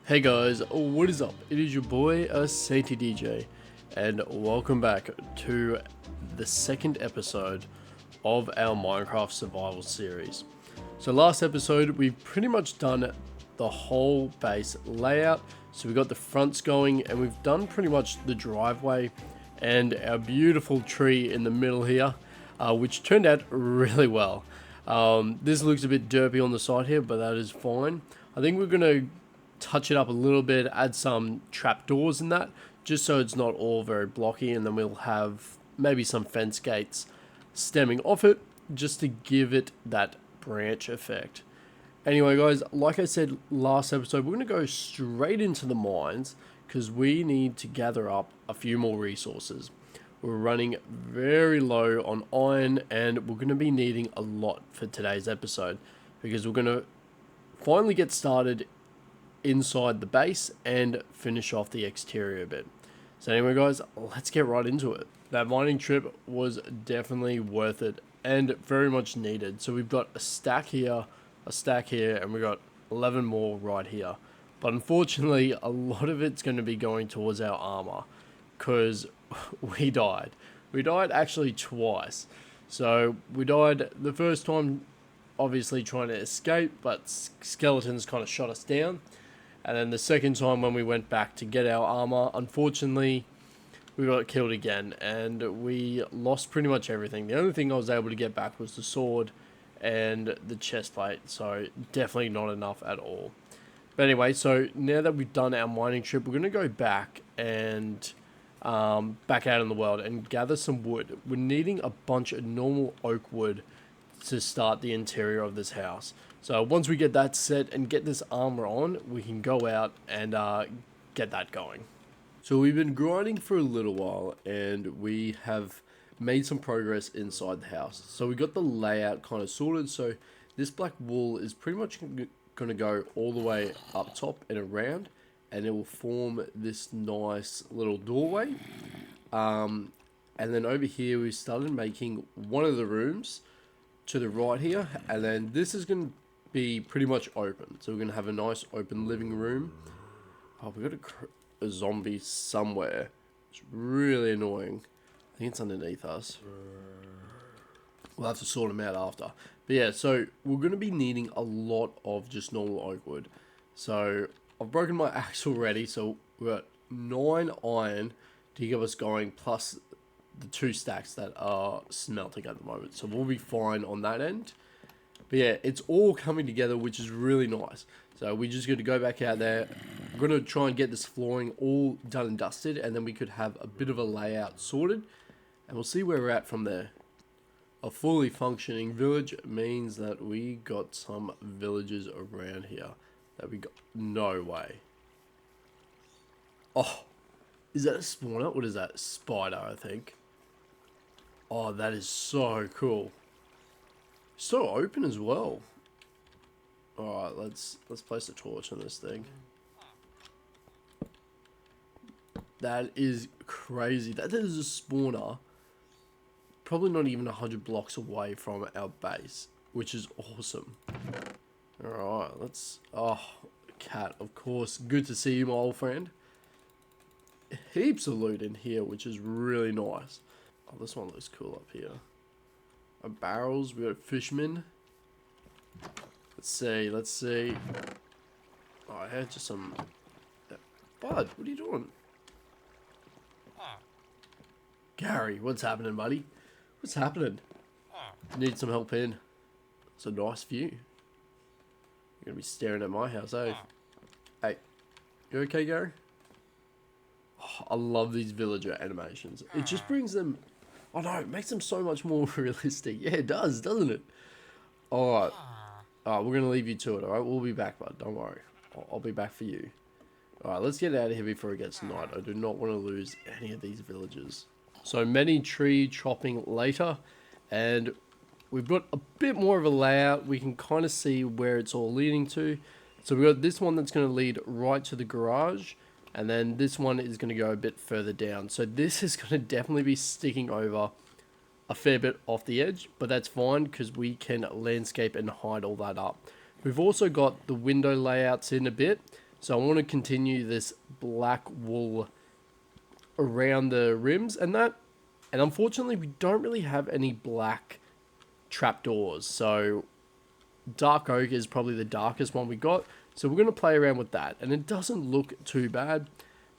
Hey guys, what is up? It is your boy, Sainty DJ, and welcome back to the second episode of our Minecraft Survival series. So last episode, we've pretty much done the whole base layout. So we've got the fronts going, and we've done pretty much the driveway and our beautiful tree in the middle here, which turned out really well. This looks a bit derpy on the side here, but that is fine. I think we're going to touch it up a little bit, add some trapdoors in that, just so it's not all very blocky, and then we'll have maybe some fence gates stemming off it, just to give it that branch effect. Anyway guys, like I said last episode, we're going to go straight into the mines, because we need to gather up a few more resources. We're running very low on iron, and we're going to be needing a lot for today's episode, because we're going to finally get started inside the base and finish off the exterior a bit. So anyway guys, let's get right into it. That mining trip was definitely worth it and very much needed. So we've got a stack here, and we got 11 more right here. But unfortunately, a lot of it's going to be going towards our armor, because we died. We died actually twice. So we died the first time obviously trying to escape, but skeletons kind of shot us down. And then the second time when we went back to get our armor, unfortunately, we got killed again, and we lost pretty much everything. The only thing I was able to get back was the sword and the chest plate, so definitely not enough at all. But anyway, so now that we've done our mining trip, we're going to go back and back out in the world and gather some wood. We're needing a bunch of normal oak wood to start the interior of this house. So once we get that set and get this armor on, we can go out and get that going. So we've been grinding for a little while, and we have made some progress inside the house. So we got the layout kind of sorted. So this black wool is pretty much going to go all the way up top and around, and it will form this nice little doorway. And then over here we started making one of the rooms to the right here, and then this is going to be pretty much open. So we're going to have a nice open living room. Oh, we got a zombie somewhere. It's really annoying. I think it's underneath us. We'll have to sort him out after. But yeah, so we're going to be needing a lot of just normal oak wood. So I've broken my axe already, so we've got 9 iron to get us going, plus the 2 stacks that are smelting at the moment. So we'll be fine on that end. But yeah, it's all coming together, which is really nice. So we just got to go back out there. We're going to try and get this flooring all done and dusted, and then we could have a bit of a layout sorted, and we'll see where we're at from there. A fully functioning village means that we got some villagers around here that we got no way. Oh, is that a spawner? What is that? Spider, I think. Oh, that is so cool. So open as well. Alright, let's place a torch on this thing. That is crazy. That is a spawner. Probably not even 100 blocks away from our base, which is awesome. Alright, let's... Oh, cat, of course. Good to see you, my old friend. Heaps of loot in here, which is really nice. Oh, this one looks cool up here. Our barrels, we got fishermen. Let's see. Oh, I had just some... Bud, what are you doing? Gary, what's happening, buddy? What's happening? Need some help in. It's a nice view. You're gonna be staring at my house, eh? Hey, you okay, Gary? Oh, I love these villager animations. It just brings them... Oh no, it makes them so much more realistic. Yeah, it does, doesn't it? Alright. Alright, we're going to leave you to it, alright? We'll be back, bud. Don't worry. I'll be back for you. Alright, let's get out of here before it gets night. I do not want to lose any of these villagers. So many tree chopping later, and we've got a bit more of a layout. We can kind of see where it's all leading to. So we've got this one that's going to lead right to the garage. And then this one is going to go a bit further down. So this is going to definitely be sticking over a fair bit off the edge, but that's fine because we can landscape and hide all that up. We've also got the window layouts in a bit. So I want to continue this black wool around the rims and that. And unfortunately, we don't really have any black trapdoors. So dark oak is probably the darkest one we got. So we're going to play around with that. And it doesn't look too bad.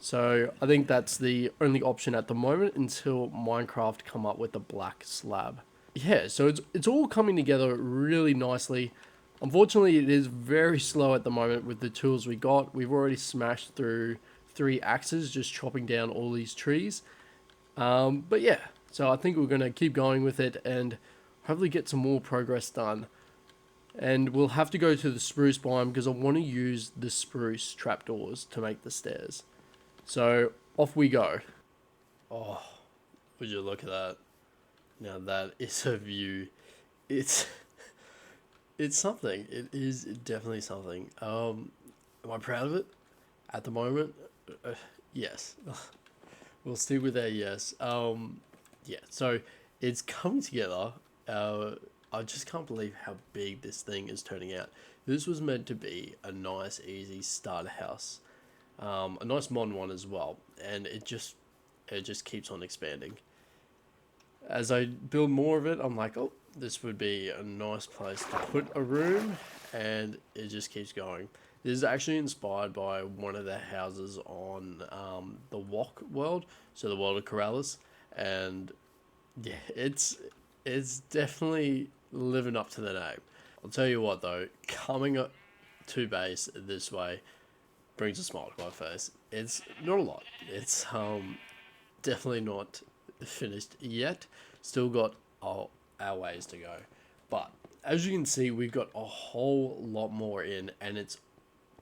So I think that's the only option at the moment until Minecraft come up with a black slab. Yeah, so it's all coming together really nicely. Unfortunately, it is very slow at the moment with the tools we got. We've already smashed through 3 axes just chopping down all these trees. But yeah, so I think we're going to keep going with it and hopefully get some more progress done. And we'll have to go to the spruce biome because I want to use the spruce trapdoors to make the stairs. So off we go. Oh, would you look at that? Now that is a view. It's something. It is definitely something. Am I proud of it? At the moment, yes. We'll stick with that. Yes. Yeah. So it's coming together. I just can't believe how big this thing is turning out. This was meant to be a nice, easy starter house, a nice modern one as well, and it just keeps on expanding. As I build more of it, I'm like, oh, this would be a nice place to put a room, and it just keeps going. This is actually inspired by one of the houses on the Wok world, so the world of Corrales, and yeah, it's definitely living up to the name. I'll tell you what though, coming up to base this way brings a smile to my face. It's not a lot. It's definitely not finished yet. Still got our ways to go. But as you can see, we've got a whole lot more in, and it's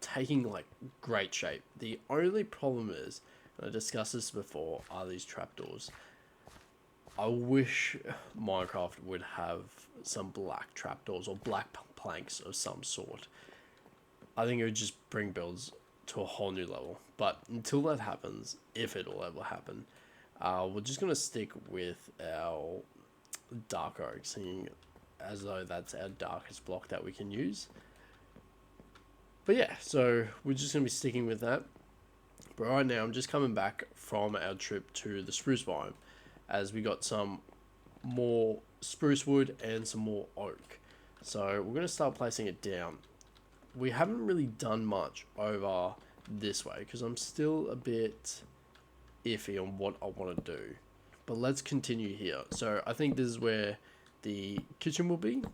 taking like great shape. The only problem is, and I discussed this before, are these trapdoors. I wish Minecraft would have some black trapdoors or black planks of some sort. I think it would just bring builds to a whole new level. But until that happens, if it'll ever happen, we're just going to stick with our dark oak, seeing as though that's our darkest block that we can use. But yeah, so we're just going to be sticking with that. But right now, I'm just coming back from our trip to the spruce biome, as we got some more spruce wood and some more oak. So we're going to start placing it down. We haven't really done much over this way because I'm still a bit iffy on what I want to do. But let's continue here. So I think this is where the kitchen will be.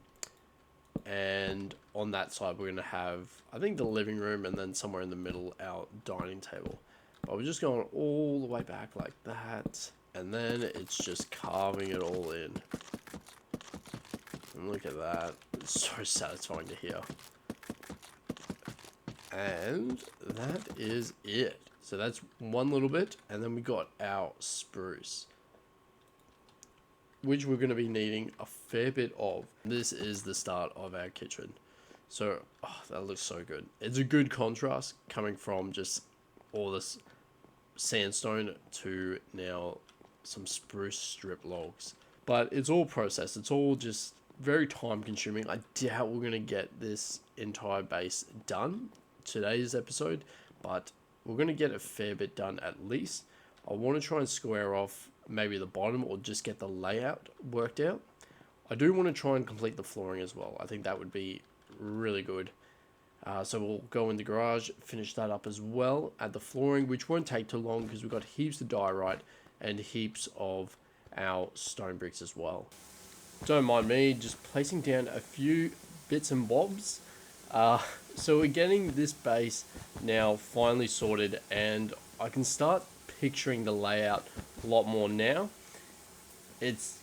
And on that side, we're going to have, I think, the living room, and then somewhere in the middle, our dining table. But we're just going all the way back like that. And then it's just carving it all in. And look at that. It's so satisfying to hear. And that is it. So that's one little bit. And then we got our spruce, which we're going to be needing a fair bit of. This is the start of our kitchen. So, oh, that looks so good. It's a good contrast coming from just all this sandstone to now some spruce strip logs. But it's all processed. It's all just very time consuming. I doubt we're going to get this entire base done today's episode, but we're going to get a fair bit done at least. I want to try and square off maybe the bottom or just get the layout worked out. I do want to try and complete the flooring as well. I think that would be really good. So we'll go in the garage, finish that up as well, add the flooring, which won't take too long because we've got heaps of diorite and heaps of our stone bricks as well. Don't mind me just placing down a few bits and bobs. So we're getting this base now finally sorted, and I can start picturing the layout a lot more now. It's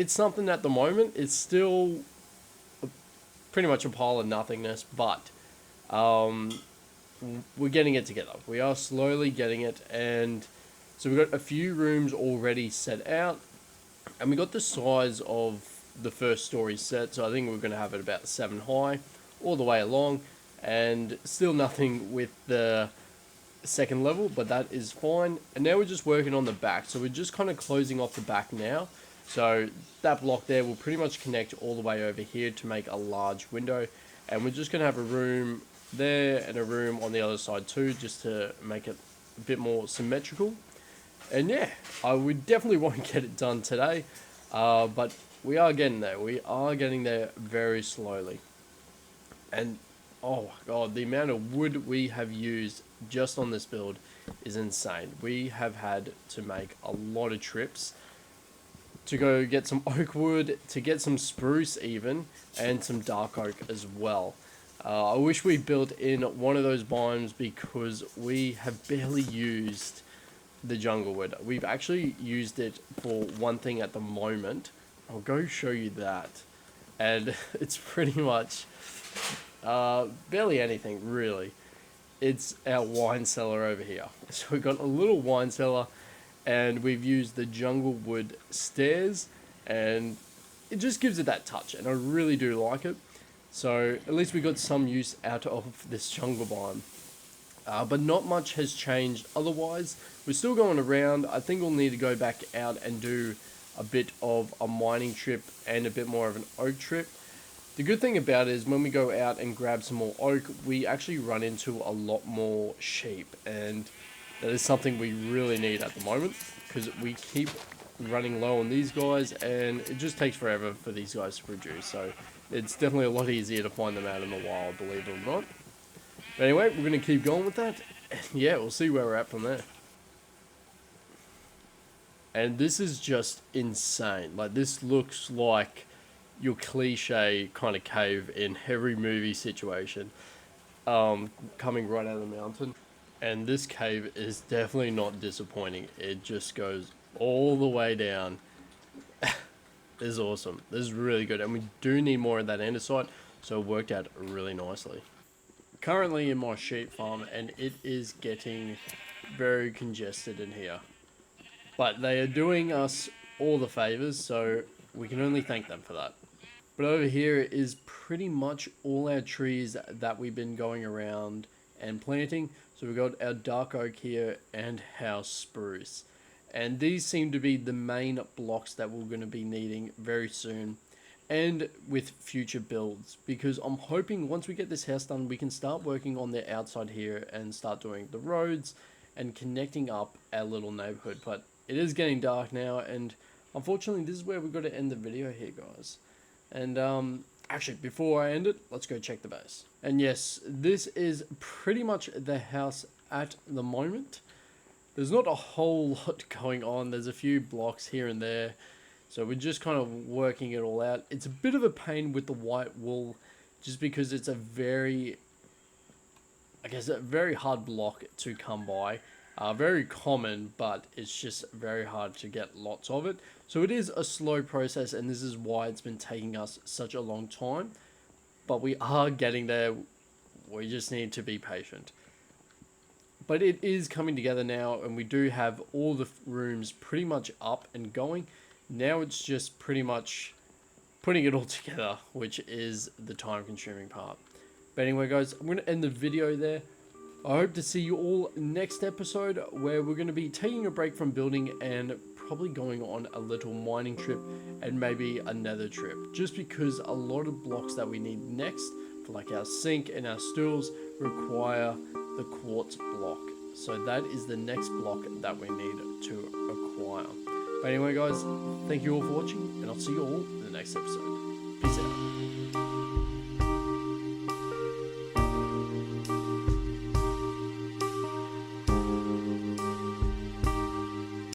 something at the moment. It's still pretty much a pile of nothingness, but we're getting it together. We are slowly getting it, and so we've got a few rooms already set out, and we got the size of the first story set, so I think we're going to have it about 7 high all the way along, and still nothing with the second level, but that is fine. And now we're just working on the back, so we're just kind of closing off the back now. So that block there will pretty much connect all the way over here to make a large window, and we're just going to have a room there and a room on the other side too, just to make it a bit more symmetrical. And yeah, I would definitely won't get it done today, but we are getting there. We are getting there very slowly. And oh my god, the amount of wood we have used just on this build is insane. We have had to make a lot of trips to go get some oak wood, to get some spruce even, and some dark oak as well. I wish we built in one of those biomes because we have barely used the jungle wood. We've actually used it for one thing at the moment. I'll go show you that. And it's pretty much barely anything really. It's our wine cellar over here. So we've got a little wine cellar and we've used the jungle wood stairs, and it just gives it that touch, and I really do like it. So at least we got some use out of this jungle biome. But not much has changed otherwise. We're still going around. I think we'll need to go back out and do a bit of a mining trip and a bit more of an oak trip. The good thing about it is when we go out and grab some more oak, we actually run into a lot more sheep, and that is something we really need at the moment because we keep running low on these guys and it just takes forever for these guys to produce. So it's definitely a lot easier to find them out in the wild, believe it or not. But anyway, we're going to keep going with that. And yeah, we'll see where we're at from there. And this is just insane. Like, this looks like your cliche kind of cave in every movie situation. Coming right out of the mountain. And this cave is definitely not disappointing. It just goes all the way down. This is awesome. This is really good. And we do need more of that andesite, so it worked out really nicely. Currently in my sheep farm, and it is getting very congested in here. But they are doing us all the favors, so we can only thank them for that. But over here is pretty much all our trees that we've been going around and planting. So we've got our dark oak here and our spruce. And these seem to be the main blocks that we're going to be needing very soon. And with future builds. Because I'm hoping once we get this house done, we can start working on the outside here and start doing the roads and connecting up our little neighborhood. But it is getting dark now, and unfortunately this is where we've got to end the video here, guys. And actually, before I end it, let's go check the base. And yes, this is pretty much the house at the moment. There's not a whole lot going on. There's a few blocks here and there. So we're just kind of working it all out. It's a bit of a pain with the white wool, just because it's a very, I guess, a very hard block to come by. Very common, but it's just very hard to get lots of it. So it is a slow process, and this is why it's been taking us such a long time. But we are getting there. We just need to be patient. But it is coming together now, and we do have all the rooms pretty much up and going. Now it's just pretty much putting it all together, which is the time-consuming part. But anyway, guys, I'm going to end the video there. I hope to see you all next episode, where we're going to be taking a break from building and probably going on a little mining trip and maybe another trip. Just because a lot of blocks that we need next, for like our sink and our stools, require the quartz block. So that is the next block that we need to acquire. But anyway, guys, thank you all for watching, and I'll see you all in the next episode. Peace out.